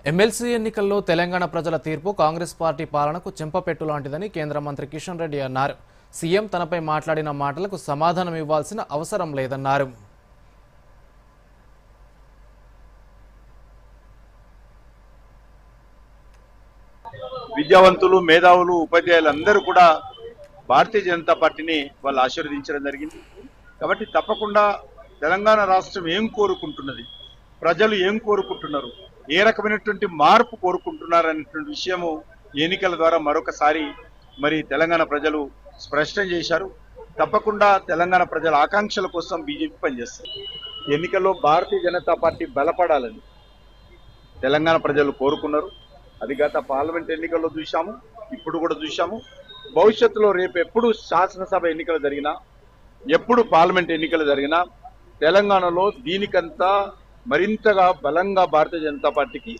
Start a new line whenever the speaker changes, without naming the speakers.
MLC ఎన్నికల్లో తెలంగాణ ప్రజల తీర్పు కాంగ్రెస్ పార్టీ పాలనకు చెంపపెట్టు లాంటిదని కేంద్ర మంత్రి కిషన్ రెడ్డి అన్నారు. సీఎం తనపై మాట్లాడిన మాటలకు సమాధానం ఇవ్వాల్సిన అవసరం లేదన్నారు.
విద్యావంతులు, మేధావులు, ఉపాధ్యాయులు అందరూ కూడా భారతీయ జనతా పార్టీని వాళ్ళు ఆశీర్వదించడం జరిగింది. కాబట్టి తప్పకుండా తెలంగాణ రాష్ట్రం ఏం కోరుకుంటున్నది, ప్రజలు ఏం కోరుకుంటున్నారు, ఏ రకమైనటువంటి మార్పు కోరుకుంటున్నారు అనేటువంటి విషయము ఎన్నికల ద్వారా మరొకసారి మరి తెలంగాణ ప్రజలు స్పష్టం చేశారు. తప్పకుండా తెలంగాణ ప్రజల ఆకాంక్షల కోసం బీజేపీ పనిచేస్తారు. ఎన్నికల్లో భారతీయ జనతా పార్టీ బలపడాలని తెలంగాణ ప్రజలు కోరుకున్నారు. అది గత పార్లమెంట్ ఎన్నికల్లో చూశాము, ఇప్పుడు కూడా చూశాము. భవిష్యత్తులో రేపు ఎప్పుడు శాసనసభ ఎన్నికలు జరిగినా, ఎప్పుడు పార్లమెంట్ ఎన్నికలు జరిగినా తెలంగాణలో దీనికంతా మరింతగా బలంగా భారతీయ జనతా పార్టీకి